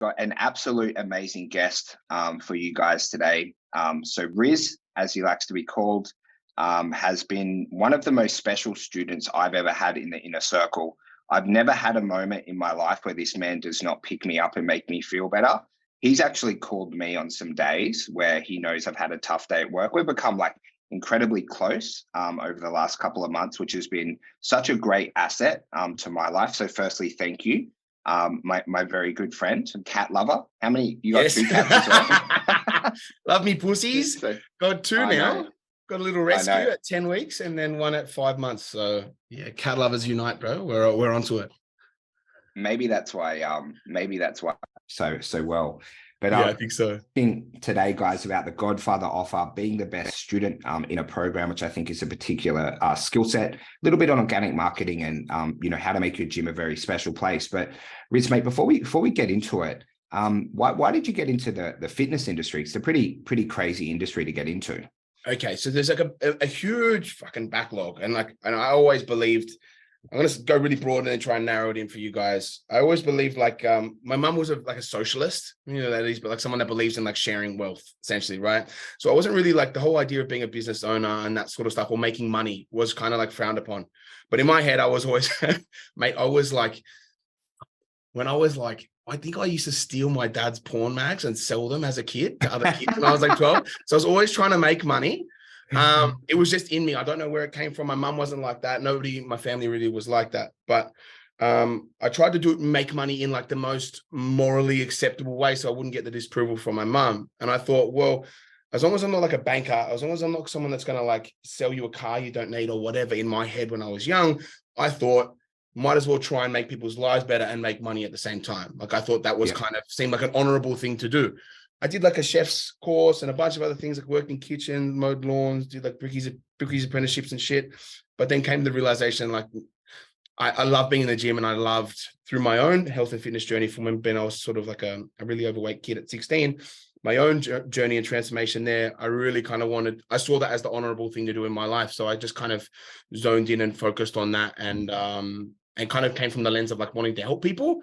Got an absolute amazing guest for you guys today. So Riz, as he likes to be called, has been one of the most special students I've ever had in the inner circle. I've never had a moment in my life where this man does not pick me up and make me feel better. He's actually called me on some days where he knows I've had a tough day at work. We've become like incredibly close over the last couple of months, which has been such a great asset to my life. So firstly, thank you. My very good friend and cat lover. How many? You got two cats as well? Love me pussies. So, Got two now. Got a little rescue at 10 weeks and then one at 5 months. So yeah, cat lovers unite, bro. We're onto it. Maybe that's why. Maybe that's why so well. But yeah, I think so. Today, guys, about the Godfather offer, being the best student in a program, which I think is a particular skill set, a little bit on organic marketing and how to make your gym a very special place. But Riz, mate, before we get into it, why did you get into the fitness industry? It's a pretty crazy industry to get into. Okay, so there's like a huge fucking backlog, and I always believed. I'm going to go really broad and then try and narrow it in for you guys. I always believed my mum was a socialist, that is, but like someone that believes in like sharing wealth essentially. Right. So I wasn't really like the whole idea of being a business owner and that sort of stuff or making money was kind of like frowned upon. But in my head, I was always, mate, I was like, when I was like, I think I used to steal my dad's porn mags and sell them as a kid to other kids when I was like 12. So I was always trying to make money. It was just in me. I don't know where it came from. My mum wasn't like that. Nobody in my family really was like that. But I tried to make money in like the most morally acceptable way so I wouldn't get the disapproval from my mum. And I thought, well, as long as I'm not like a banker, as long as I'm not someone that's going to like sell you a car you don't need or whatever, in my head when I was young, I thought might as well try and make people's lives better and make money at the same time. Like I thought that was kind of seemed like an honorable thing to do. I did like a chef's course and a bunch of other things, like worked in kitchen, mowed lawns, did like brickies apprenticeships and shit. But then came the realization, like I love being in the gym, and I loved through my own health and fitness journey from when I was sort of like a really overweight kid at 16, my own journey and transformation there. I really kind of I saw that as the honorable thing to do in my life. So I just kind of zoned in and focused on that and kind of came from the lens of like wanting to help people,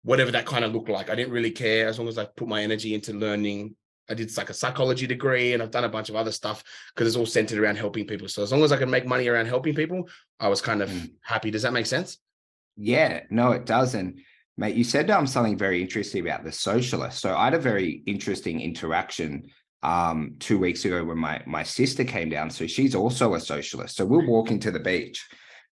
whatever that kind of looked like. I didn't really care as long as I put my energy into learning. I did like a psychology degree and I've done a bunch of other stuff because it's all centered around helping people. So as long as I can make money around helping people, I was kind of happy. Does that make sense? Yeah, no, it does. And mate, you said something very interesting about the socialist. So I had a very interesting interaction 2 weeks ago when my sister came down. So she's also a socialist. So we're walking to the beach.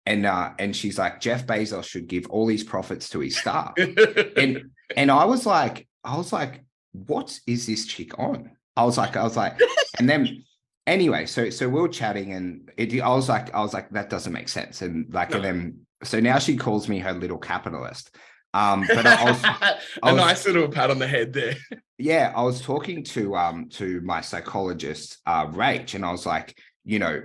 And she's like, Jeff Bezos should give all his profits to his staff. and I was like, what is this chick on? I was like, and then anyway, so we were chatting and I was like, that doesn't make sense. And like, no. And then, so now she calls me her little capitalist. But I was a nice little pat on the head there. Yeah. I was talking to my psychologist, Rach, and I was like,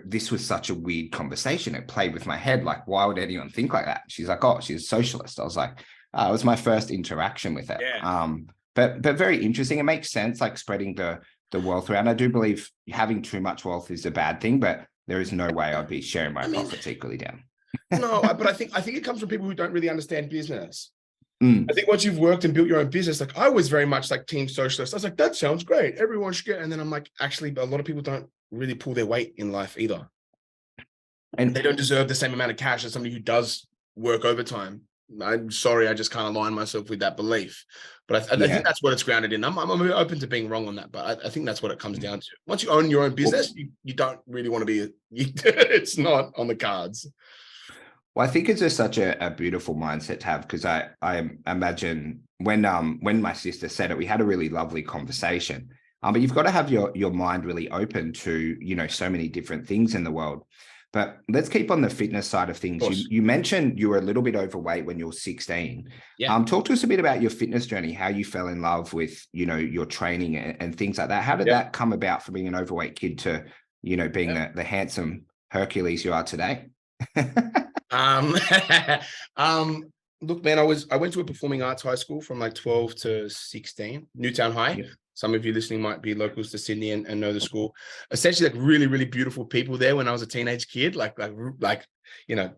this was such a weird conversation. It played with my head. Like, why would anyone think like that? She's like, oh, she's a socialist. I was like, it was my first interaction with it. Yeah. But very interesting. It makes sense, like spreading the wealth around. I do believe having too much wealth is a bad thing, but there is no way I'd be sharing my profits equally down. No, but I think it comes from people who don't really understand business. I think once you've worked and built your own business, like I was very much like team socialist. I was like, that sounds great. Everyone should get. And then I'm like, actually, a lot of people don't really pull their weight in life either. And they don't deserve the same amount of cash as somebody who does work overtime. I'm sorry, I just can't align myself with that belief. But I think that's what it's grounded in. I'm open to being wrong on that, but I think that's what it comes down to. Once you own your own business, you don't really want to be, it's not on the cards. Well, I think it's just such a beautiful mindset to have, because I imagine when my sister said it, we had a really lovely conversation. But you've got to have your mind really open to, so many different things in the world. But let's keep on the fitness side of things. You mentioned you were a little bit overweight when you were 16. Yeah. Talk to us a bit about your fitness journey, how you fell in love with, your training and things like that. How did that come about from being an overweight kid to, being the handsome Hercules you are today? Look, man, I went to a performing arts high school from like 12 to 16, Newtown High. Yeah. Some of you listening might be locals to Sydney and know the school. Essentially, like really, really beautiful people there when I was a teenage kid, like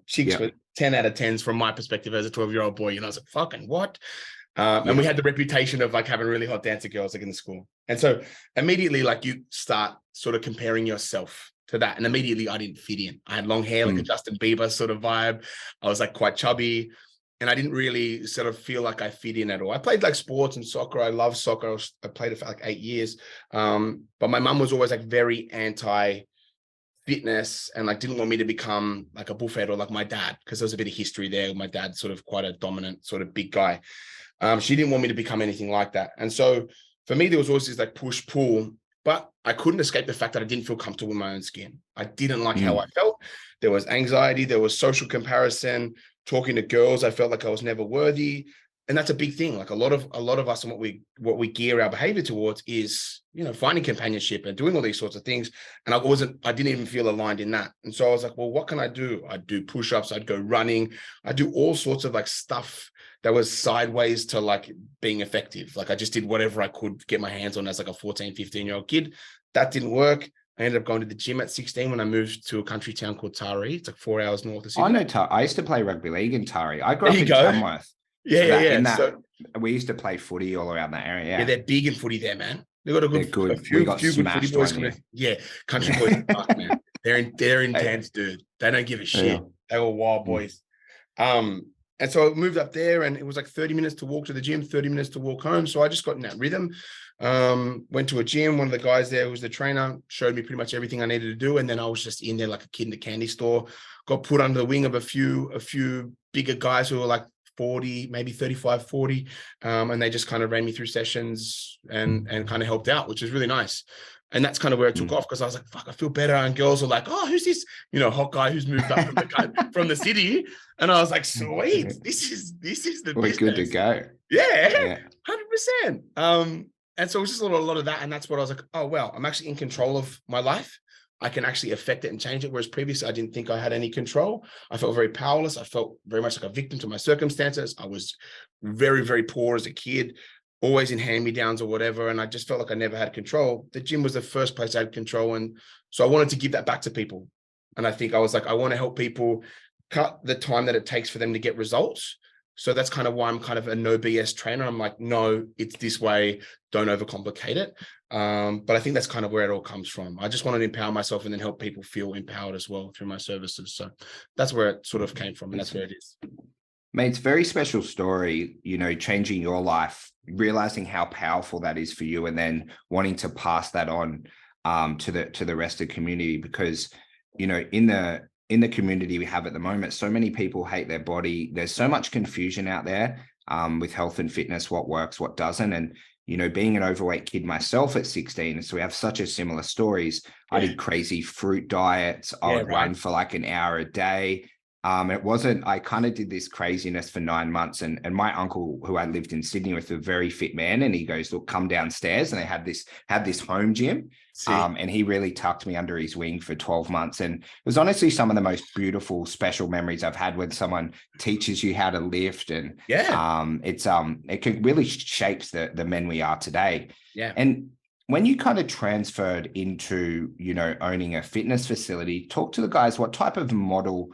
chicks with 10 out of 10s from my perspective as a 12-year-old boy. I was like, fucking what? And we had the reputation of like having really hot dancer girls like in the school. And so immediately like you start sort of comparing yourself to that. And immediately I didn't fit in. I had long hair, like a Justin Bieber sort of vibe. I was like quite chubby. And I didn't really sort of feel like I fit in at all. I played like sports and soccer. I love soccer. I played it for like 8 years. But my mum was always like very anti fitness and like didn't want me to become like a buffet or like my dad, because there was a bit of history there. My dad's sort of quite a dominant sort of big guy. She didn't want me to become anything like that. And so for me, there was always this like push pull, but I couldn't escape the fact that I didn't feel comfortable in my own skin. I didn't like how I felt. There was anxiety, there was social comparison, talking to girls. I felt like I was never worthy. And that's a big thing. Like a lot of us and what we gear our behavior towards is, you know, finding companionship and doing all these sorts of things. And I didn't even feel aligned in that. And so I was like, well, what can I do? I'd do push-ups, I'd go running, I'd do all sorts of like stuff that was sideways to like being effective. Like I just did whatever I could get my hands on as like a 14, 15-year-old kid. That didn't work. I ended up going to the gym at 16 when I moved to a country town called Taree. It's like 4 hours north of Sydney. I know I used to play rugby league in Taree. I grew up in Tamworth. So we used to play footy all around that area. Yeah, they're big in footy there, man. They've got a few good footy boys. Yeah, country boys, fuck, man. They're intense, dude. They don't give a shit. Yeah. They were wild boys. And so I moved up there, and it was like 30 minutes to walk to the gym, 30 minutes to walk home. So I just got in that rhythm. Went to a gym. One of the guys there who was the trainer showed me pretty much everything I needed to do. And then I was just in there like a kid in a candy store, got put under the wing of a few bigger guys who were like 40, maybe 35, 40. And they just kind of ran me through sessions and kind of helped out, which was really nice. And that's kind of where it took off, because I was like, fuck, I feel better. And girls were like, oh, who's this, you know, hot guy who's moved up from the city? And I was like, sweet, this is the We're good to go. Yeah, 100%. And so it was just a lot of that. And that's what I was like, oh, well, I'm actually in control of my life. I can actually affect it and change it. Whereas previously I didn't think I had any control. I felt very powerless. I felt very much like a victim to my circumstances. I was very, very poor as a kid, always in hand-me-downs or whatever. And I just felt like I never had control. The gym was the first place I had control. And so I wanted to give that back to people. And I think I was like, I want to help people cut the time that it takes for them to get results. So that's kind of why I'm kind of a no BS trainer. I'm like, no, it's this way. Don't overcomplicate it. But I think that's kind of where it all comes from. I just wanted to empower myself and then help people feel empowered as well through my services. So that's where it sort of came from. And that's where it is. Mate, it's a very special story, you know, changing your life, realizing how powerful that is for you, and then wanting to pass that on to the rest of the community. Because, you know, in the community we have at the moment, so many people hate their body. There's so much confusion out there with health and fitness, what works, what doesn't. And, you know, being an overweight kid myself at 16, so we have such a similar stories. Yeah. I did crazy fruit diets. I would run for like an hour a day. I kind of did this craziness for 9 months, and my uncle, who I lived in Sydney with, a very fit man, and he goes, look, come downstairs. And they had this home gym. And he really tucked me under his wing for 12 months. And it was honestly some of the most beautiful, special memories I've had when someone teaches you how to lift. And it really shapes the men we are today. Yeah. And when you kind of transferred into, you know, owning a fitness facility, talk to the guys, what type of model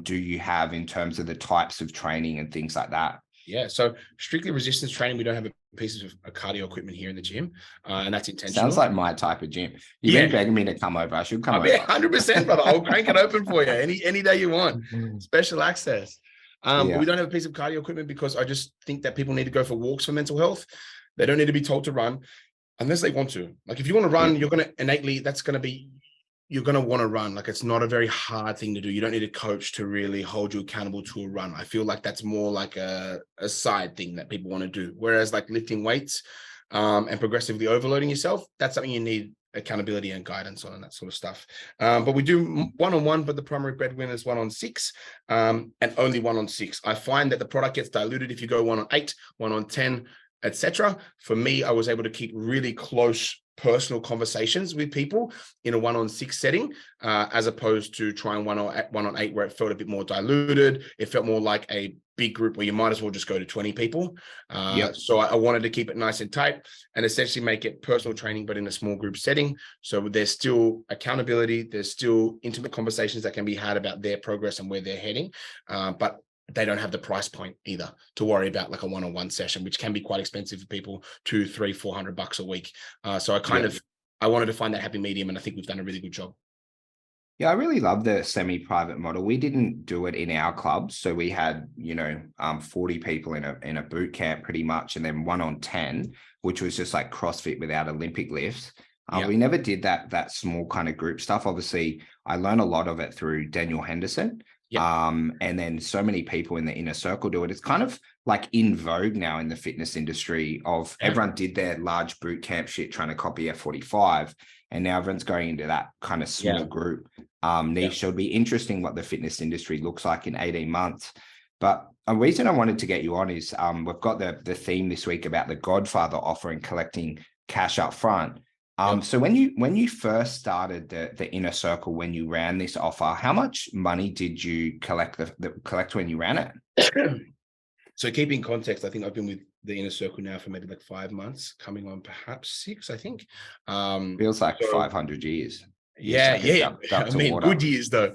do you have in terms of the types of training and things like that? Yeah, so strictly resistance training, we don't have a piece of cardio equipment here in the gym, and that's intentional. Sounds like my type of gym. You've been begging me to come over. I should come over. 100%, brother. I'll crank it open for you any day you want. Special access. But we don't have a piece of cardio equipment because I just think that people need to go for walks for mental health. They don't need to be told to run unless they want to. Like if you want to run, you're going to innately, you're going to want to run. Like it's not a very hard thing to do. You don't need a coach to really hold you accountable to a run. I feel like that's more like a side thing that people want to do. Whereas like lifting weights and progressively overloading yourself, that's something you need accountability and guidance on and that sort of stuff. But we do 1-on-1, but the primary breadwinner is 1-on-6 and only 1-on-6. I find that the product gets diluted if you go 1-on-8, 1-on-10, etc. For me, I was able to keep really close personal conversations with people in a 1-on-6 setting, as opposed to trying 1-on-8 where it felt a bit more diluted. It felt more like a big group where you might as well just go to 20 people. So I wanted to keep it nice and tight and essentially make it personal training, but in a small group setting. So there's still accountability. There's still intimate conversations that can be had about their progress and where they're heading. But they don't have the price point either to worry about like a one-on-one session, which can be quite expensive for people, $200, $300, $400 a week. So I wanted to find that happy medium, and I think we've done a really good job. Yeah, I really love the semi-private model. We didn't do it in our club. So we had, 40 people in a boot camp pretty much, and then 1-on-10, which was just like CrossFit without Olympic lifts. We never did that small kind of group stuff. Obviously, I learned a lot of it through Daniel Henderson. And then so many people in the inner circle do it. It's kind of like in vogue now in the fitness industry of everyone did their large boot camp shit trying to copy F45. And now everyone's going into that kind of small group niche. So it'll be interesting what the fitness industry looks like in 18 months. But a reason I wanted to get you on is we've got the theme this week about the Godfather offer and collecting cash up front. So when you first started the inner circle, when you ran this offer, how much money did you collect when you ran it? So keeping context, I think I've been with the inner circle now for maybe like 5 months, coming on perhaps 6, I think. Feels like 500 years. Yeah. I mean, good years though.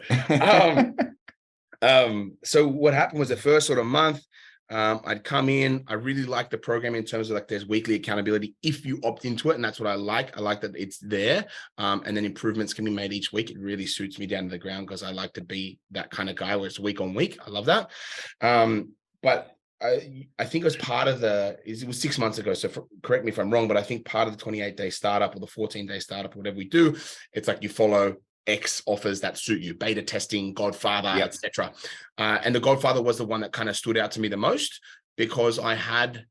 So what happened was the first sort of month, I'd come in. I really like the program in terms of like there's weekly accountability if you opt into it. And that's what I like. I like that it's there. And then improvements can be made each week. It really suits me down to the ground because I like to be that kind of guy where it's week on week. I love that. But I think it was part of it was 6 months ago. So correct me if I'm wrong, but I think part of the 28-day startup or the 14-day startup, or whatever we do, it's like you follow X offers that suit you, beta testing, Godfather, etc. And the Godfather was the one that kind of stood out to me the most because I had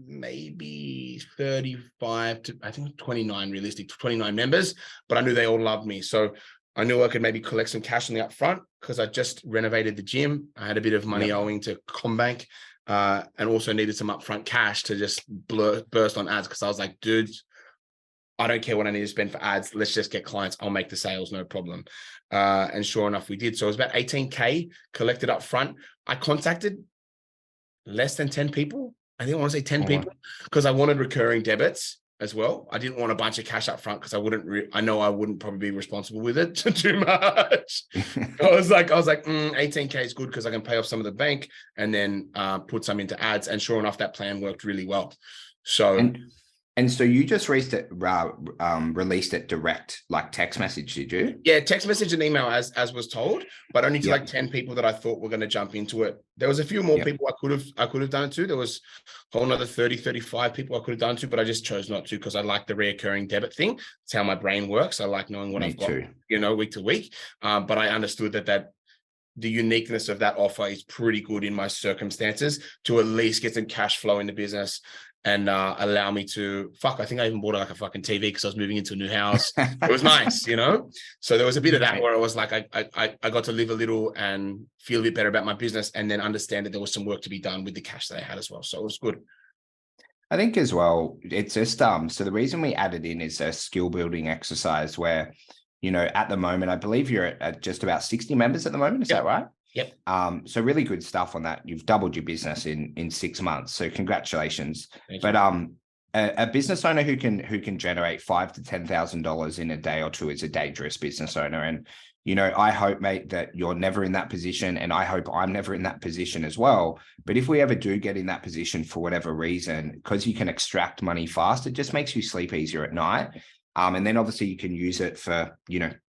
maybe 35 to I think 29 realistic, 29 members, but I knew they all loved me. So I knew I could maybe collect some cash on the upfront because I just renovated the gym. I had a bit of money owing to Combank and also needed some upfront cash to just burst on ads because I was like, dude, I don't care what I need to spend for ads. Let's just get clients. I'll make the sales, no problem. And sure enough, we did. So it was about 18K collected up front. I contacted less than 10 people. I didn't want to say 10 people because I wanted recurring debits as well. I didn't want a bunch of cash up front because I know I wouldn't probably be responsible with it too much. I was like, 18K is good because I can pay off some of the bank and then put some into ads. And sure enough, that plan worked really well. So. And so you just released it direct, like text message, did you? Yeah, text message and email as was told, but only to like 10 people that I thought were going to jump into it. There was a few more people I could have done it to. There was a whole another 30, 35 people I could have done to, but I just chose not to because I like the reoccurring debit thing. It's how my brain works. I like knowing what I've got, week to week. But I understood that the uniqueness of that offer is pretty good in my circumstances to at least get some cash flow in the business and allow me to I think I even bought like a fucking TV because I was moving into a new house. It was nice, So there was a bit of that where I was like, I got to live a little and feel a bit better about my business and then understand that there was some work to be done with the cash that I had as well. So it was good. I think as well, it's just, so the reason we added in is a skill building exercise where, at the moment, I believe you're at just about 60 members at the moment. Is that right? Yep. So really good stuff on that. You've doubled your business in 6 months. So congratulations. But a business owner who can generate $5,000 to $10,000 in a day or two is a dangerous business owner. And I hope, mate, that you're never in that position, and I hope I'm never in that position as well. But if we ever do get in that position for whatever reason, because you can extract money fast, it just makes you sleep easier at night. And then obviously you can use it for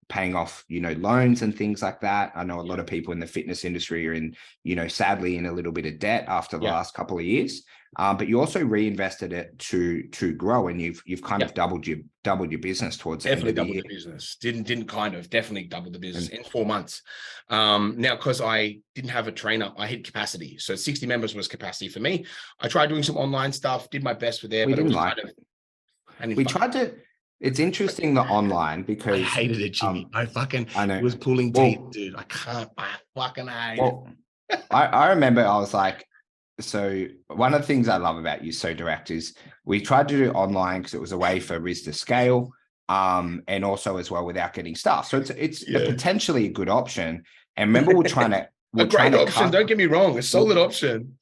paying off, loans and things like that. I know a lot of people in the fitness industry are in, sadly in a little bit of debt after the last couple of years. But you also reinvested it to grow, and you've kind of doubled your business towards the end of the year. The business. Definitely doubled the business in 4 months. Now, because I didn't have a trainer, I hit capacity. So 60 members was capacity for me. I tried doing some online stuff, did my best with there, but it was kind of. It's interesting the online because I hated it, Jimmy. I know. It was pulling teeth, dude. I fucking hate it. I remember I was like, so one of the things I love about you so direct is we tried to do online because it was a way for Riz to scale, and also as well without getting staff. So it's potentially a good option. And remember, we're trying to a great option. Don't get me wrong, a solid option.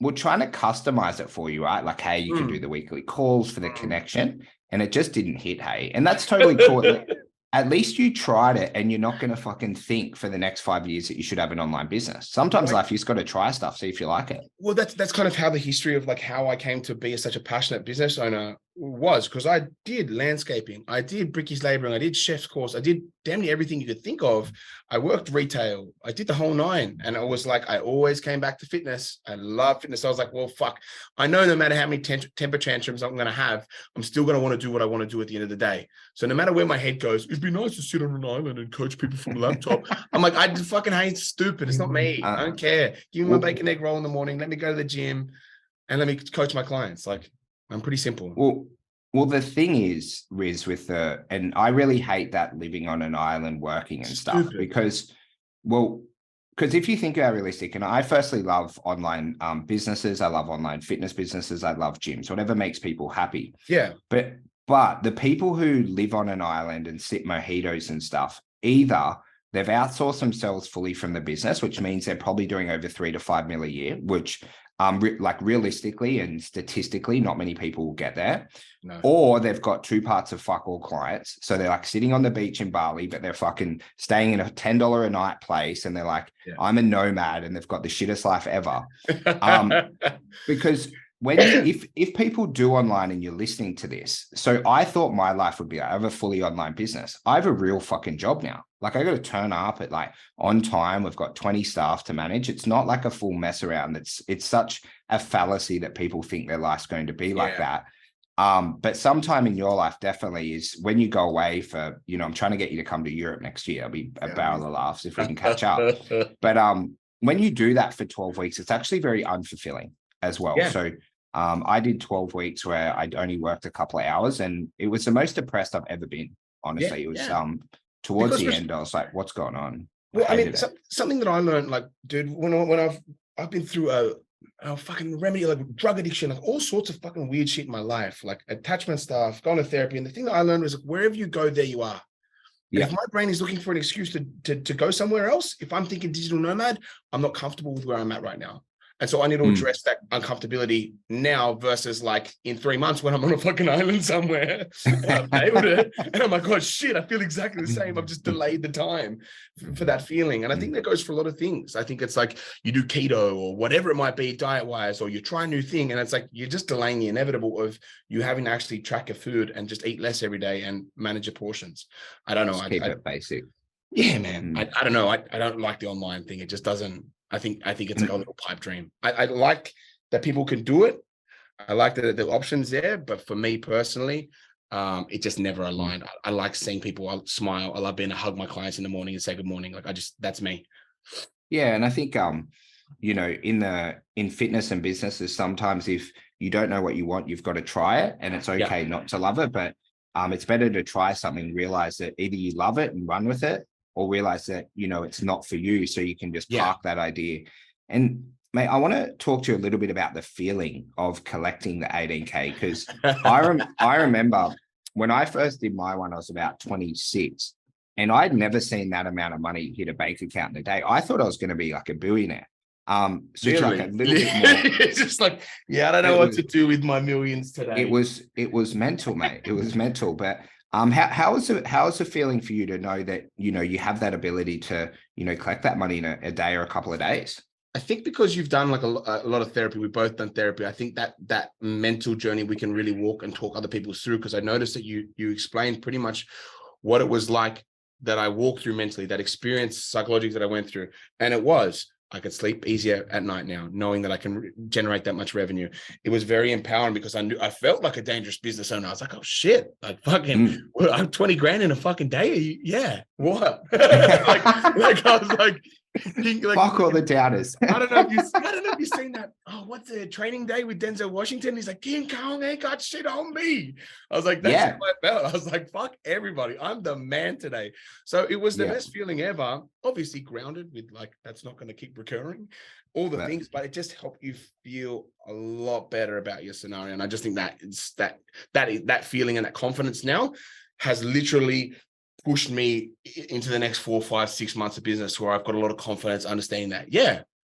We're trying to customize it for you, right? Like, hey, you can do the weekly calls for the connection. And it just didn't hit, hey. And that's totally cool. at least you tried it, and you're not going to fucking think for the next 5 years that you should have an online business. Sometimes life, you just got to try stuff, see if you like it. Well, that's kind of how the history of like how I came to be such a passionate business owner was, because I did landscaping, I did brickies laboring, I did chef's course, I did damn near everything you could think of. I worked retail, I did the whole nine, and it was like I always came back to fitness. I love fitness. I was like, well, fuck, I know no matter how many temper tantrums I'm going to have, I'm still going to want to do what I want to do at the end of the day. So no matter where my head goes, it'd be nice to sit on an island and coach people from a laptop. I'm like, I just fucking hate stupid. It's not me. I don't care. Give me my bacon egg roll in the morning. Let me go to the gym and let me coach my clients. Like, I'm pretty simple. Well, the thing is, Riz, and I really hate that living on an island working and stuff, because if you think about realistic, and I firstly love online businesses, I love online fitness businesses, I love gyms, whatever makes people happy. Yeah. But the people who live on an island and sip mojitos and stuff, either they've outsourced themselves fully from the business, which means they're probably doing over 3 to 5 mil a year, which like realistically and statistically, not many people will get there. No. Or they've got two parts of fuck all clients. So they're like sitting on the beach in Bali, but they're fucking staying in a $10 a night place. And they're like, I'm a nomad, and they've got the shittest life ever. Because if people do online and you're listening to this, so I thought my life would be, I have a fully online business. I have a real fucking job now. Like, I got to turn up at like on time. We've got 20 staff to manage. It's not like a full mess around. It's such a fallacy that people think their life's going to be like that. But sometime in your life definitely is when you go away for, I'm trying to get you to come to Europe next year. It'll be a barrel of laughs if we can catch up. But when you do that for 12 weeks, it's actually very unfulfilling as well. Yeah. So I did 12 weeks where I'd only worked a couple of hours, and it was the most depressed I've ever been. Honestly, it was towards the end, I was like, what's going on? Well, I mean, something that I learned, like, dude, when I've been through a fucking remedy, like drug addiction, like all sorts of fucking weird shit in my life, like attachment stuff, going to therapy. And the thing that I learned was, like, wherever you go, there you are. And if my brain is looking for an excuse to go somewhere else, if I'm thinking digital nomad, I'm not comfortable with where I'm at right now. And so I need to address that uncomfortability now versus like in 3 months when I'm on a fucking island somewhere and I've nailed it. And I'm like, oh shit, I feel exactly the same. I've just delayed the time for that feeling. And I think that goes for a lot of things. I think it's like you do keto or whatever it might be diet wise, or you try a new thing. And it's like, you're just delaying the inevitable of you having to actually track your food and just eat less every day and manage your portions. I don't know. Keep it basic. Yeah, man. I don't know. I don't like the online thing. It just doesn't. I think it's like a little pipe dream. I like that people can do it. I like that the options there, but for me personally, it just never aligned. I like seeing people smile. I love being to hug my clients in the morning and say good morning. Like, that's me. Yeah, and I think in fitness and businesses, sometimes if you don't know what you want, you've got to try it, and it's okay not to love it. But it's better to try something, realize that either you love it and run with it, or realize that, it's not for you. So you can just park that idea. And mate, I want to talk to you a little bit about the feeling of collecting the 18K, because I remember when I first did my one, I was about 26, and I'd never seen that amount of money hit a bank account in a day. I thought I was going to be like a billionaire. So you're like a little bit more. It's just like, I don't know what to do with my millions today. It was mental, mate. It was mental. But how is the feeling for you to know that, you have that ability to, collect that money in a day or a couple of days? I think because you've done like a lot of therapy, we've both done therapy. I think that mental journey we can really walk and talk other people through, because I noticed that you explained pretty much what it was like that I walked through mentally, that experience psychologically that I went through. And I could sleep easier at night now, knowing that I can generate that much revenue. It was very empowering because I felt like a dangerous business owner. I was like, oh shit, like fucking, I'm 20 grand in a fucking day. Yeah. What? like I was like, fuck all the doubters. I don't know if you've seen that. Oh, what's the training day with Denzel Washington? He's like, King Kong ain't got shit on me. I was like, that's how I felt. I was like, fuck everybody. I'm the man today. So it was the best feeling ever. Obviously grounded with like, that's not going to keep recurring, all the things, but it just helped you feel a lot better about your scenario. And I just think that it's that feeling and that confidence now has literally pushed me into the next 4, 5, 6 months of business, where I've got a lot of confidence, understanding that,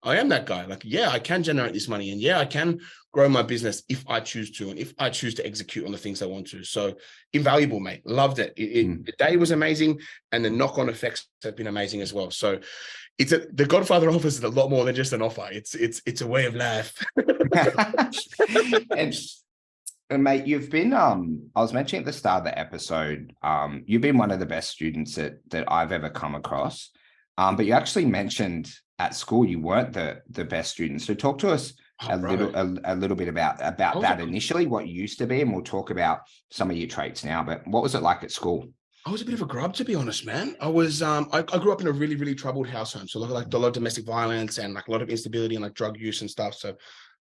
I am that guy. Like, yeah, I can generate this money, and yeah, I can grow my business if I choose to, and if I choose to execute on the things I want to. So invaluable, mate. Loved it. The day was amazing, and the knock-on effects have been amazing as well. So the Godfather offer is a lot more than just an offer. It's a way of life. and mate, you've been I was mentioning at the start of the episode, you've been one of the best students that I've ever come across. But you actually mentioned at school you weren't the best student. So talk to us a little bit about that initially, what you used to be, and we'll talk about some of your traits now. But what was it like at school? I was a bit of a grub, to be honest, man. I was I grew up in a really, really troubled household. So like a lot of domestic violence and like a lot of instability and like drug use and stuff. So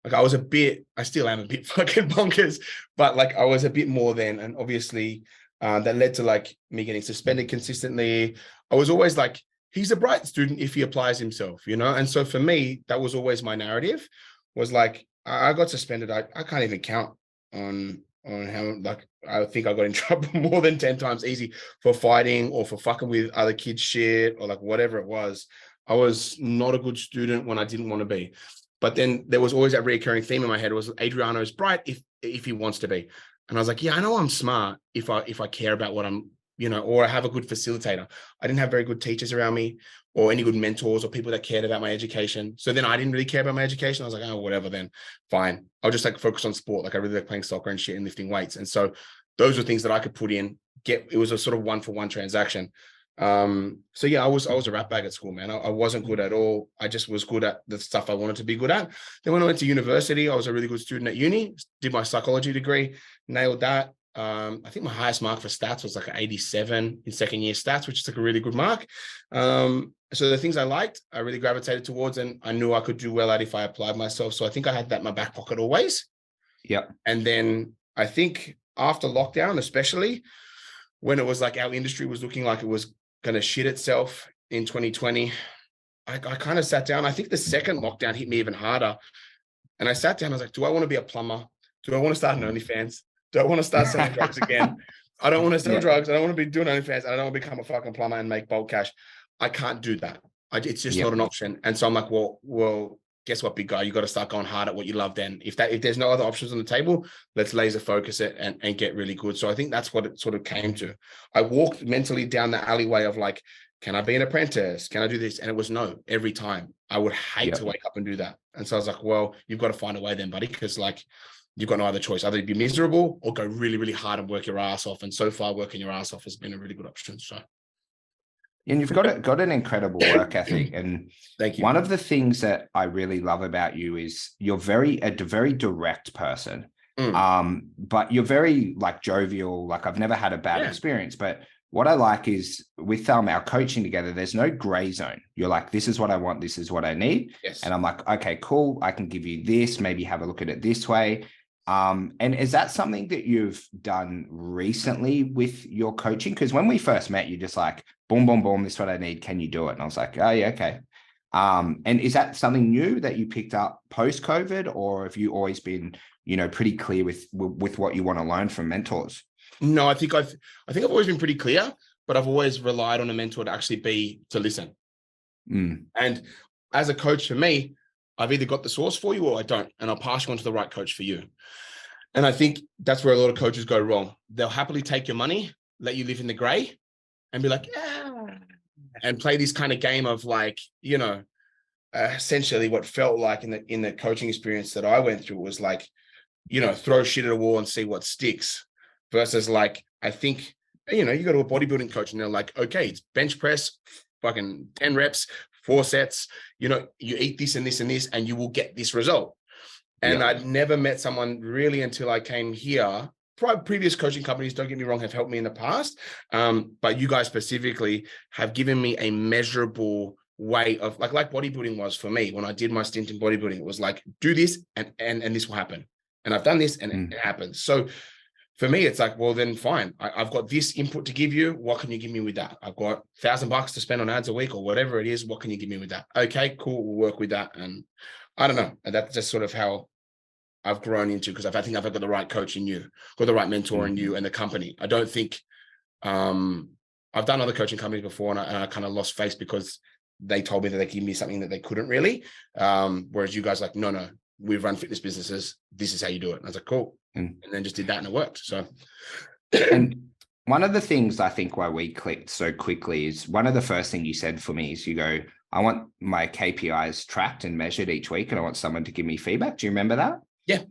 like I still am a bit fucking bonkers, but like I was a bit more then. And obviously that led to like me getting suspended consistently. I was always like, he's a bright student if he applies himself, you know? And so for me, that was always my narrative, was like, I got suspended. I can't even count on how, like, I think I got in trouble more than 10 times easy for fighting or for fucking with other kids' shit or like whatever it was. I was not a good student when I didn't want to be. But then there was always that recurring theme in my head was Adriano is bright if he wants to be. And I was like, yeah, I know I'm smart if I care about what I'm, you know, or I have a good facilitator. I didn't have very good teachers around me or any good mentors or people that cared about my education. So then I didn't really care about my education. I was like, oh, whatever then, fine. I'll just like focus on sport. Like I really like playing soccer and shit and lifting weights. And so those were things that I could put in, it was a sort of 1-for-1 transaction. So yeah, I was a rat bag at school, man. I wasn't good at all. I just was good at the stuff I wanted to be good at. Then when I went to university, I was a really good student at uni, did my psychology degree, nailed that. I think my highest mark for stats was like an 87 in second year stats, which is like a really good mark. So the things I liked, I really gravitated towards, and I knew I could do well at if I applied myself. So I think I had that in my back pocket always. Yep. And then I think after lockdown, especially when it was like our industry was looking like it was going to shit itself in 2020, I kind of sat down. I think the second lockdown hit me even harder. And I sat down, I was like, do I want to be a plumber? Do I want to start an OnlyFans? Do I want to start selling drugs again? I don't want to sell drugs. I don't want to be doing OnlyFans. I don't want to become a fucking plumber and make bulk cash. I can't do that. It's just not an option. And so I'm like, well, guess what, big guy? You got to start going hard at what you love then. If there's no other options on the table, let's laser focus it and get really good. So I think that's what it sort of came to. I walked mentally down the alleyway of like, can I be an apprentice? Can I do this? And it was no, every time. I would hate to wake up and do that. And so I was like, well, you've got to find a way then, buddy, because like you've got no other choice. Either be miserable or go really, really hard and work your ass off. And so far, working your ass off has been a really good option. So. And you've got an incredible work ethic. And thank you. One of the things that I really love about you is you're a very direct person. But you're very like jovial. Like I've never had a bad experience. But what I like is with our coaching together, there's no gray zone. You're like, this is what I want, this is what I need. Yes. And I'm like, okay, cool. I can give you this, maybe have a look at it this way. And is that something that you've done recently with your coaching? Because when we first met, you're just like, boom, boom, boom, this is what I need. Can you do it? And I was like, oh, yeah, okay. And is that something new that you picked up post-COVID, or have you always been, pretty clear with what you want to learn from mentors? No, I think I've always been pretty clear, but I've always relied on a mentor to actually to listen. And as a coach for me, I've either got the source for you or I don't, and I'll pass you on to the right coach for you. And I think that's where a lot of coaches go wrong. They'll happily take your money, let you live in the gray, and be like, and play this kind of game of like, essentially what felt like in the coaching experience that I went through was like, throw shit at a wall and see what sticks, versus like, I think, you go to a bodybuilding coach and they're like, okay, it's bench press, fucking 10 reps, 4 sets, you eat this and this and this, and you will get this result. And I'd never met someone really until I came here. Previous coaching companies, don't get me wrong, have helped me in the past. But you guys specifically have given me a measurable way of like bodybuilding was for me. When I did my stint in bodybuilding, it was like, do this and this will happen. And I've done this and it happens. So for me, it's like, well, then fine. I've got this input to give you. What can you give me with that? I've got $1,000 to spend on ads a week or whatever it is. What can you give me with that? Okay, cool. We'll work with that. And I don't know. That's just sort of how I've grown into, because I think I've got the right coach in you, got the right mentor in you and the company. I don't think I've done other coaching companies before and I kind of lost face because they told me that they give me something that they couldn't really. Whereas you guys like, no, we've run fitness businesses. This is how you do it. And I was like, cool. And then just did that and it worked. So. And one of the things I think why we clicked so quickly is one of the first things you said for me is you go, I want my KPIs tracked and measured each week, and I want someone to give me feedback. Do you remember that? Yeah.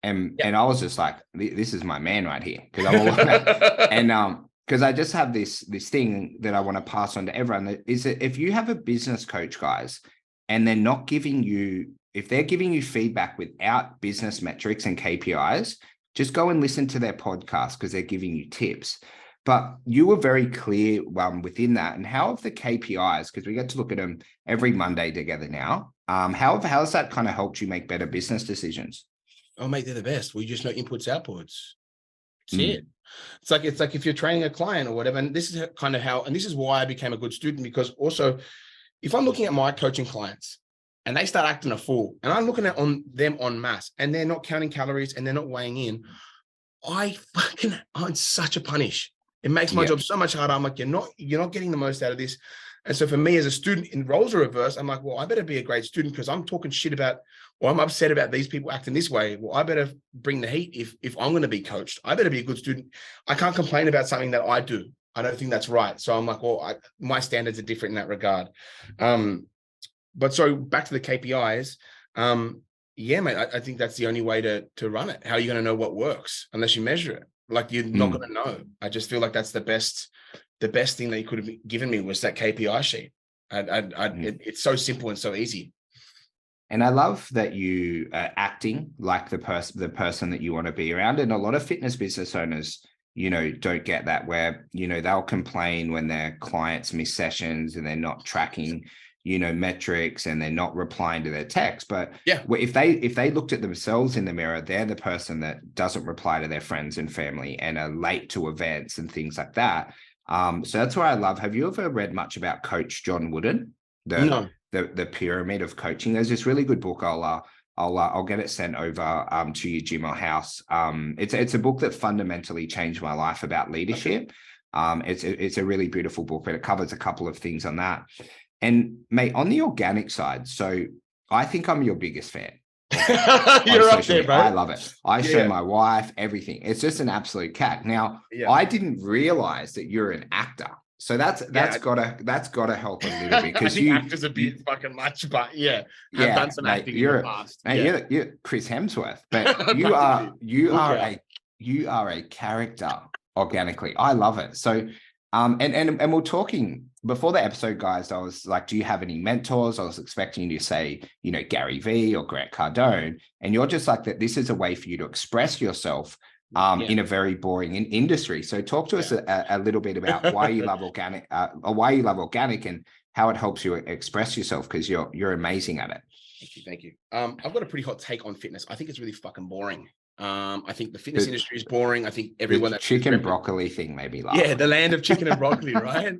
And I was just like, this is my man right here. Because I'm all and because I just have this thing that I want to pass on to everyone. That is that if you have a business coach, guys, and they're not giving you, if they're giving you feedback without business metrics and KPIs, just go and listen to their podcast because they're giving you tips. But you were very clear within that. And how have the KPIs, because we get to look at them every Monday together now, how has that kind of helped you make better business decisions? Oh, mate, they're the best. We just know inputs, outputs. That's it. It's like if you're training a client or whatever, and this is kind of how, and this is why I became a good student, because also if I'm looking at my coaching clients and they start acting a fool and I'm looking at them en masse and they're not counting calories and they're not weighing in, I'm such a punish. It makes my job so much harder. I'm like, you're not getting the most out of this. And so for me as a student, in roles are reversed, I'm like, well, I better be a great student because I'm talking shit about, or I'm upset about these people acting this way. Well, I better bring the heat if I'm going to be coached. I better be a good student. I can't complain about something that I do. I don't think that's right. So I'm like, well, my standards are different in that regard. But so back to the KPIs. Yeah, mate, I think that's the only way to run it. How are you going to know what works unless you measure it? Like you're not going to know. I just feel like that's the best thing that you could have given me was that KPI sheet. It's so simple and so easy. And I love that you are acting like the person that you want to be around. And a lot of fitness business owners, don't get that, where, they'll complain when their clients miss sessions and they're not tracking, metrics, and they're not replying to their text. But if they looked at themselves in the mirror, they're the person that doesn't reply to their friends and family and are late to events and things like that. So that's why I love. Have you ever read much about Coach John Wooden? No. The pyramid of coaching. There's this really good book. I'll get it sent over to your gym or house. It's a book that fundamentally changed my life about leadership. It's a really beautiful book, but it covers a couple of things on that. And mate, on the organic side, so I think I'm your biggest fan. You're up there, bro. I love it. I show my wife everything. It's just an absolute cat. Now, I didn't realize that you're an actor. So that's gotta help a little bit, because you actors a bit fucking much, but I've done some acting in the past. Mate, you're Chris Hemsworth, but you are a character organically. I love it. So and we're talking before the episode, guys. I was like, do you have any mentors? I was expecting you to say, Gary Vee or Grant Cardone, and you're just like that. This is a way for you to express yourself in a very boring industry. So talk to us a little bit about why you love organic, and how it helps you express yourself, because you're amazing at it. Thank you. I've got a pretty hot take on fitness. I think it's really fucking boring. I think the fitness industry is boring. I think everyone that chicken broccoli thing maybe the land of chicken and broccoli, right?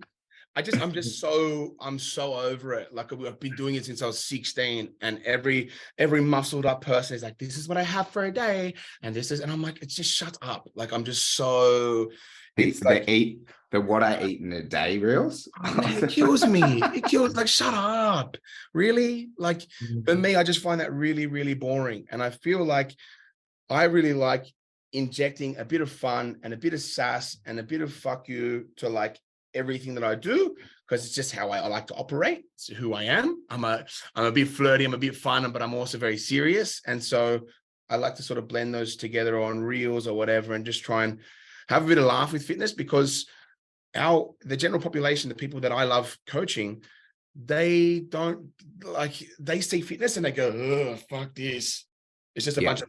I'm so over it. Like I've been doing it since I was 16, and every muscled up person is like, this is what I have for a day, and I'm like, it's just shut up. Like I'm just so what I eat in a day reels. It kills me. It kills, like, shut up. Really? Like for me, I just find that really, really boring. And I feel like I really like injecting a bit of fun and a bit of sass and a bit of fuck you to like everything that I do, because it's just how I like to operate. It's who I am. I'm a bit flirty, I'm a bit fun, but I'm also very serious. And so I like to sort of blend those together on reels or whatever, and just try and have a bit of laugh with fitness, because the general population, the people that I love coaching, they see fitness and they go, oh, fuck this. It's just a bunch of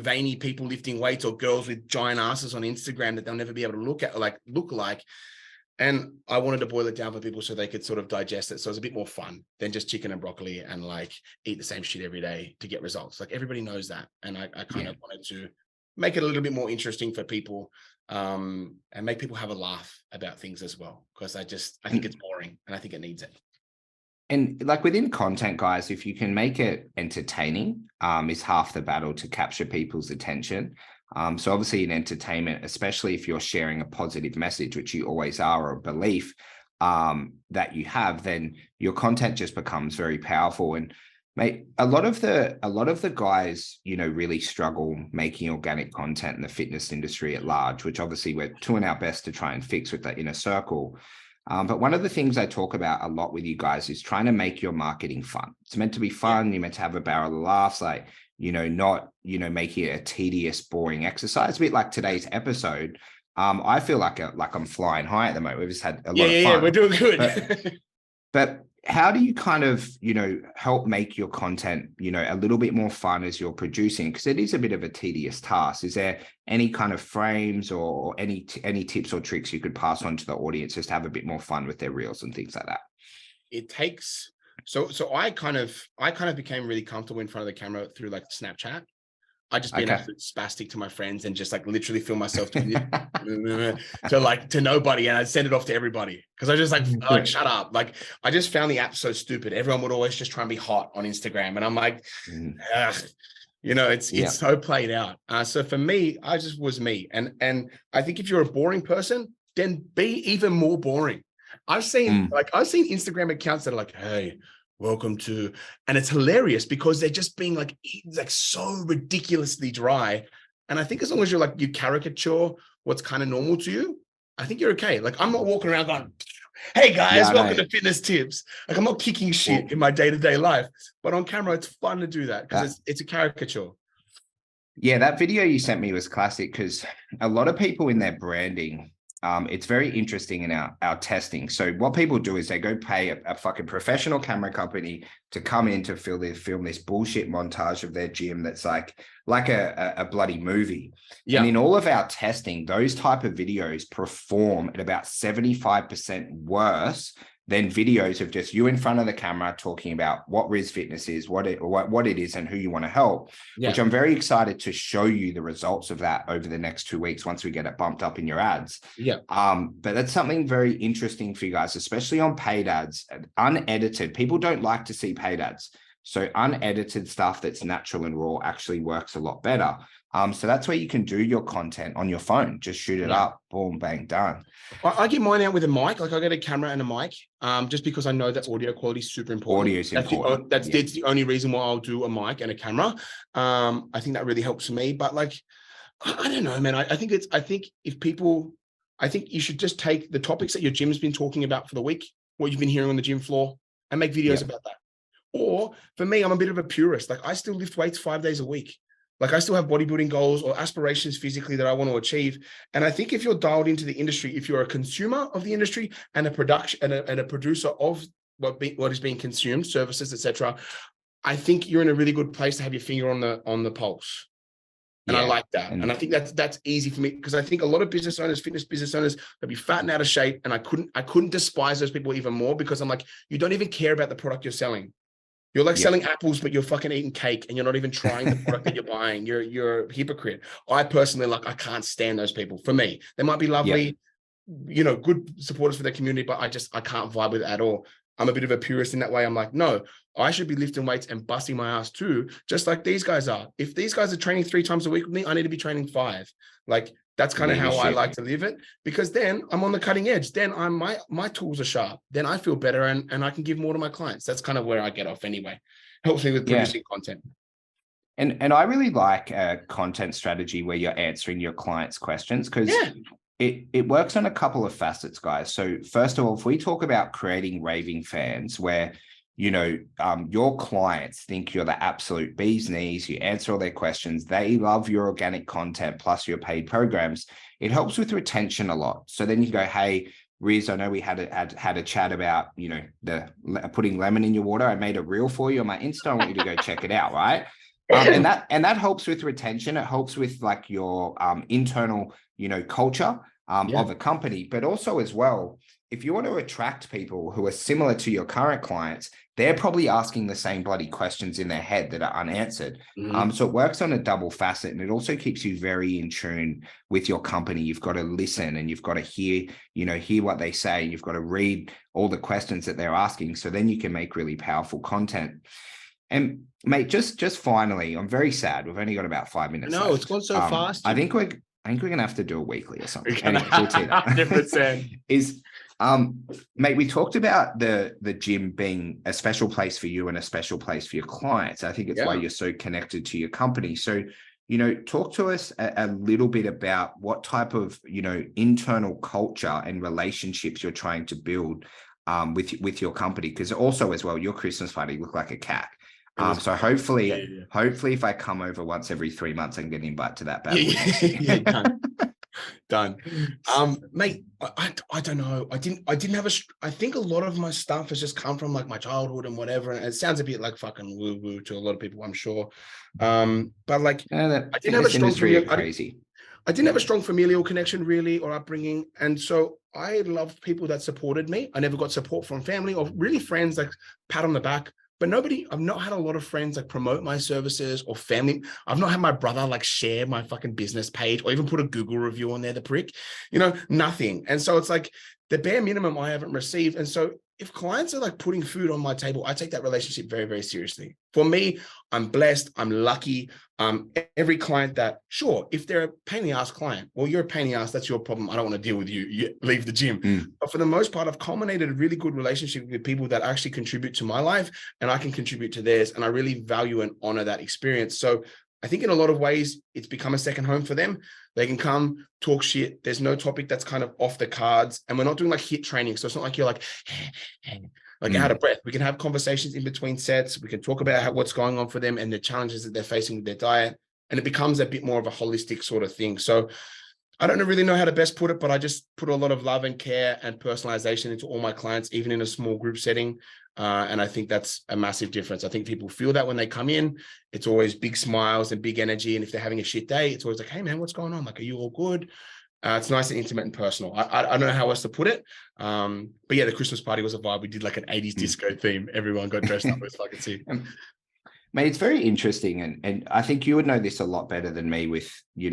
veiny people lifting weights, or girls with giant asses on Instagram that they'll never be able to look like. And I wanted to boil it down for people so they could sort of digest it. So it's a bit more fun than just chicken and broccoli and like eat the same shit every day to get results. Like everybody knows that. And I kind of wanted to make it a little bit more interesting for people, and make people have a laugh about things as well. Because I think it's boring, and I think it needs it. And like within content, guys, if you can make it entertaining, is half the battle to capture people's attention. So obviously in entertainment, especially if you're sharing a positive message, which you always are, or a belief, that you have, then your content just becomes very powerful. And mate, a lot of the guys, really struggle making organic content in the fitness industry at large, which obviously we're doing our best to try and fix with the inner circle. But one of the things I talk about a lot with you guys is trying to make your marketing fun. It's meant to be fun. You're meant to have a barrel of laughs, like, not, making it a tedious, boring exercise. A bit like today's episode. I feel like I'm flying high at the moment. We've just had a lot of fun. Yeah, we're doing good. But how do you kind of, help make your content, a little bit more fun as you're producing? Because it is a bit of a tedious task. Is there any kind of frames or any tips or tricks you could pass on to the audience just to have a bit more fun with their reels and things like that? It takes, so I kind of became really comfortable in front of the camera through like Snapchat. I just be an absolute spastic to my friends and just like literally film myself doing it to nobody, and I'd send it off to everybody because I just like shut up. Like I just found the app so stupid. Everyone would always just try and be hot on Instagram, and I'm like, it's so played out. So for me, I just was me, and I think if you're a boring person, then be even more boring. I've seen Instagram accounts that are like, hey, welcome to, and it's hilarious because they're just being like so ridiculously dry. And I think as long as you caricature what's kind of normal to you, I think you're okay. Like I'm not walking around going, hey guys, welcome to Fitness Tips. Like I'm not kicking shit in my day-to-day life, but on camera, it's fun to do that because it's a caricature. Yeah, that video you sent me was classic because a lot of people in their branding, it's very interesting in our testing. So what people do is they go pay a fucking professional camera company to come in to film this bullshit montage of their gym that's like a bloody movie. Yeah. And in all of our testing, those type of videos perform at about 75% worse than videos of just you in front of the camera talking about what Riz Fitness is, what it is, and who you want to help, which I'm very excited to show you the results of that over the next 2 weeks once we get it bumped up in your ads. Yeah. But that's something very interesting for you guys, especially on paid ads, unedited. People don't like to see paid ads. So unedited stuff that's natural and raw actually works a lot better. So that's where you can do your content on your phone. Just shoot it up, boom, bang, done. I get mine out with a mic. Like I get a camera and a mic, just because I know that audio quality is super important. Audio is important. That's the only reason why I'll do a mic and a camera. I think that really helps me. But like, I don't know, man. I think you should just take the topics that your gym's been talking about for the week, what you've been hearing on the gym floor, and make videos about that. Or for me, I'm a bit of a purist. Like I still lift weights 5 days a week. Like I still have bodybuilding goals or aspirations physically that I want to achieve. And I think if you're dialed into the industry, if you're a consumer of the industry and a producer of what is being consumed, services, etc., I think you're in a really good place to have your finger on the pulse. And I like that. And I think that's easy for me because I think a lot of business owners, fitness business owners, they'll be fat and out of shape. And I couldn't despise those people even more because I'm like, you don't even care about the product you're selling. You're like selling apples, but you're fucking eating cake and you're not even trying the product that you're buying. You're a hypocrite. I personally, I can't stand those people. For me, they might be lovely, good supporters for their community, but I can't vibe with it at all. I'm a bit of a purist in that way. I'm like, no, I should be lifting weights and busting my ass too, just like these guys are. If these guys are training 3 times a week with me, I need to be training 5. Like that's kind of how I like to live it, because then I'm on the cutting edge. Then my tools are sharp. Then I feel better and I can give more to my clients. That's kind of where I get off anyway. Helps me with producing content. And I really like a content strategy where you're answering your clients' questions because it works on a couple of facets, guys. So first of all, if we talk about creating raving fans where your clients think you're the absolute bee's knees, you answer all their questions, they love your organic content plus your paid programs, it helps with retention a lot. So then you go, hey, Riz, I know we had a chat about, the putting lemon in your water. I made a reel for you on my Insta. I want you to go check it out, right? And that helps with retention. It helps with like your internal, culture of a company, but also as well, if you want to attract people who are similar to your current clients, they're probably asking the same bloody questions in their head that are unanswered. So it works on a double facet, and it also keeps you very in tune with your company. You've got to listen and you've got to hear what they say. You've got to read all the questions that they're asking. So then you can make really powerful content. And mate, just finally, I'm very sad. We've only got about 5 minutes. No, it's gone so fast. I think we're going to have to do a weekly or something. Anyway, we'll see that. 100%. Mate, we talked about the gym being a special place for you and a special place for your clients. I think it's why you're so connected to your company. So, talk to us a little bit about what type of, internal culture and relationships you're trying to build with your company. Because also as well, your Christmas party looked like a cat. So hopefully if I come over once every 3 months, I can get an invite to that bad boy. Done. Mate, I don't know. I didn't have I think a lot of my stuff has just come from like my childhood and whatever. And it sounds a bit like fucking woo woo to a lot of people, I'm sure. But like, I didn't have a strong crazy. I didn't have a strong familial connection really, or upbringing. And so I loved people that supported me. I never got support from family or really friends, like pat on the back. But I've not had a lot of friends like promote my services or family. I've not had my brother like share my fucking business page or even put a Google review on there, the prick, nothing. And so it's like the bare minimum I haven't received. And so if clients are like putting food on my table, I take that relationship very, very seriously. For me, I'm blessed. I'm lucky. Every client that, sure, if they're a pain in the ass client, well, you're a pain in the ass. That's your problem. I don't want to deal with you. You leave the gym. But for the most part, I've culminated a really good relationship with people that actually contribute to my life and I can contribute to theirs. And I really value and honor that experience. So I think in a lot of ways, it's become a second home for them. They can come talk shit. There's no topic that's kind of off the cards. And we're not doing like HIIT training. So it's not like you're like out of breath. We can have conversations in between sets. We can talk about what's going on for them and the challenges that they're facing with their diet. And it becomes a bit more of a holistic sort of thing. So I don't really know how to best put it, but I just put a lot of love and care and personalization into all my clients, even in a small group setting. And I think that's a massive difference. I think people feel that when they come in, it's always big smiles and big energy. And if they're having a shit day, it's always like, hey man, what's going on? Like, are you all good? It's nice and intimate and personal. I don't know how else to put it. But yeah, the Christmas party was a vibe. We did like an 80s disco theme. Everyone got dressed up as fucking sick. Mate, it's very interesting. And I think you would know this a lot better than me with,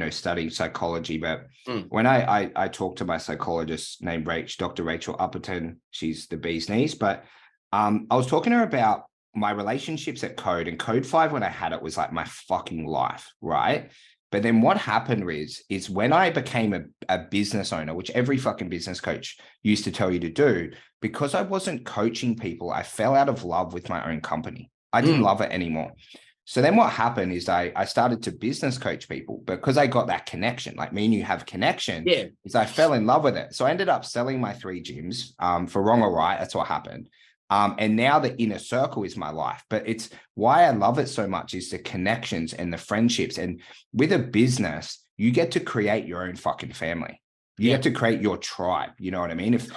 studying psychology. But when I talked to my psychologist named Dr. Rachel Upperton, she's the bee's knees. But I was talking to her about my relationships at Code, and Code 5, when I had it, was like my fucking life, right? But then what happened is when I became a business owner, which every fucking business coach used to tell you to do, because I wasn't coaching people, I fell out of love with my own company. I didn't love it anymore. So then what happened is I started to business coach people because I got that connection, like me and you have connection. Yeah. Is I fell in love with it. So I ended up selling my 3 gyms for wrong or right. That's what happened. And now the inner circle is my life. But it's why I love it so much is the connections and the friendships. And with a business, you get to create your own fucking family. You get to create your tribe. You know what I mean? If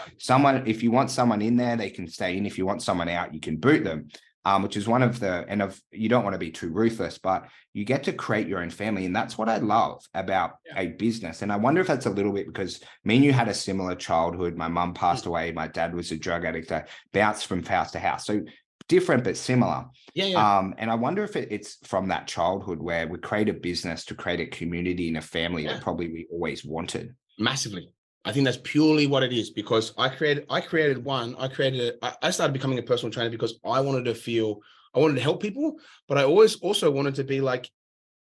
you want someone in there, they can stay in. If you want someone out, you can boot them. Which is one of you don't want to be too ruthless, but you get to create your own family. And that's what I love about a business. And I wonder if that's a little bit because me and you had a similar childhood. My mum passed away. My dad was a drug addict. I bounced from house to house. So different, but similar. And I wonder if it's from that childhood where we create a business to create a community and a family that probably we always wanted. Massively. I think that's purely what it is, because I started becoming a personal trainer because I wanted to help people, but I always also wanted to be like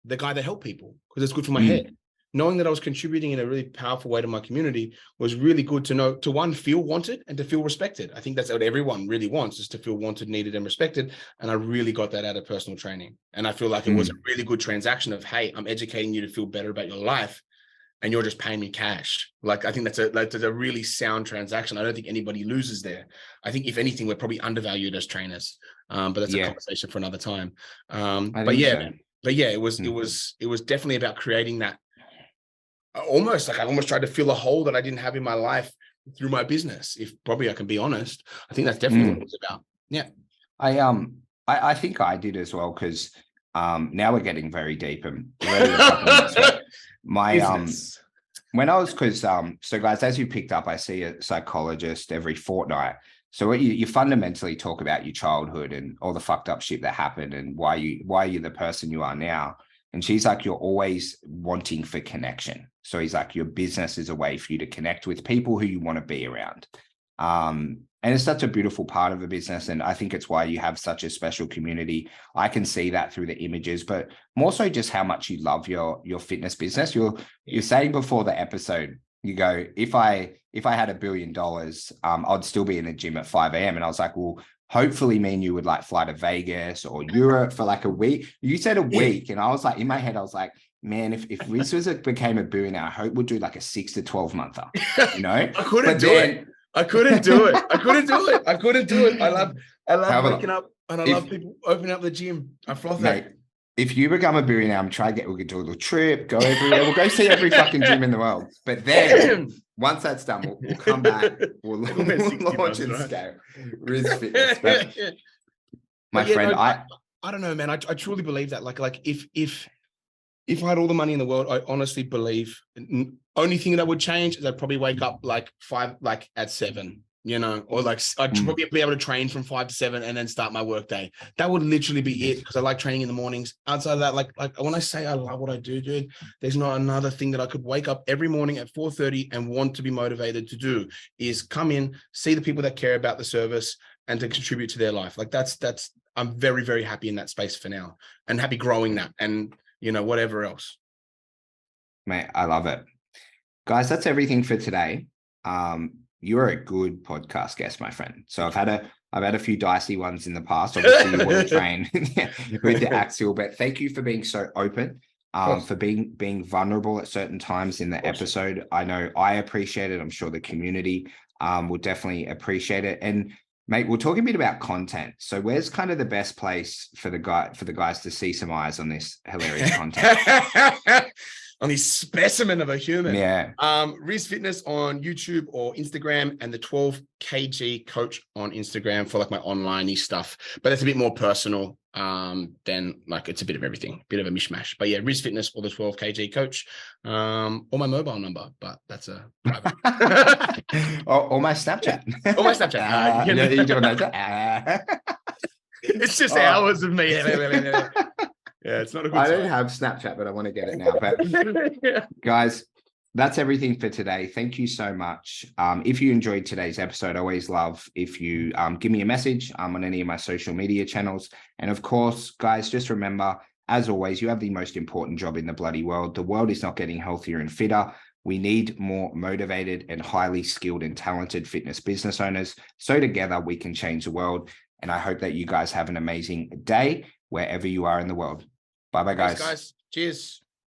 the guy that helped people because it's good for my head. Knowing that I was contributing in a really powerful way to my community was really good to know, to one, feel wanted and to feel respected. I think that's what everyone really wants, is to feel wanted, needed, and respected. And I really got that out of personal training. And I feel like it was a really good transaction of, hey, I'm educating you to feel better about your life, and you're just paying me cash. Like, I think that's a really sound transaction. I don't think anybody loses there. I think if anything, we're probably undervalued as trainers. But that's a conversation for another time. It was definitely about creating that. I almost tried to fill a hole that I didn't have in my life through my business. If probably I can be honest, I think that's definitely what it was about. Yeah. I think I did as well, because now we're getting very deep and when I was, so guys, as you picked up, I see a psychologist every fortnight. So you fundamentally talk about your childhood and all the fucked up shit that happened and why you're the person you are now. And she's like, you're always wanting for connection. So he's like, your business is a way for you to connect with people who you want to be around. And it's such a beautiful part of a business. And I think it's why you have such a special community. I can see that through the images, but more so just how much you love your fitness business. You're saying before the episode, you go, if I had $1 billion, I'd still be in the gym at 5 a.m. And I was like, well, hopefully me and you would like fly to Vegas or Europe for like a week. You said a week. And I was like, in my head, I was like, man, if Riz became a billionaire, I hope we'll do like a 6 to 12 monther, you know? I couldn't do it. I couldn't do it. I love waking up and I love people opening up the gym. I froth it. If you become a billionaire, I'm trying to we could do a little trip, go everywhere. We'll go see every fucking gym in the world. But then once that's done, we'll come back. We'll launch and scale. Riz Fitness. But my friend, I don't know, man. I truly believe that. Like if I had all the money in the world, I honestly believe only thing that would change is I'd probably wake up like at 7. You know, or like I'd probably be able to train from 5 to 7 and then start my work day. That would literally be it, because I like training in the mornings. Outside of that, like when I say I love what I do, dude, there's not another thing that I could wake up every morning at 4:30 and want to be motivated to do is come in, see the people that care about the service and to contribute to their life. Like that's I'm very, very happy in that space for now and happy growing that and, you know, whatever else. Mate, I love it. Guys, that's everything for today. You're a good podcast guest, my friend. So I've had a few dicey ones in the past. Obviously, you want to train with the Axial, but thank you for being so open, for being vulnerable at certain times in the episode. I know I appreciate it. I'm sure the community will definitely appreciate it. And mate, we'll talk a bit about content. So where's kind of the best place for the guys to see some eyes on this hilarious content? On this specimen of a human. Yeah. Riz Fitness on YouTube or Instagram, and the 12 kg coach on Instagram for like my online-y stuff. But it's a bit more personal than like it's a bit of everything, bit of a mishmash. But yeah, Riz Fitness or the 12 kg coach, or my mobile number, but that's a private. or my Snapchat. Or my Snapchat. You doing that? It's just hours of me. Yeah, it's not a good I don't have Snapchat, but I want to get it now. But guys, that's everything for today. Thank you so much. If you enjoyed today's episode, I always love if you give me a message on any of my social media channels. And of course, guys, just remember, as always, you have the most important job in the bloody world. The world is not getting healthier and fitter. We need more motivated and highly skilled and talented fitness business owners. So together we can change the world. And I hope that you guys have an amazing day wherever you are in the world. Bye-bye, guys. Thanks, guys. Cheers.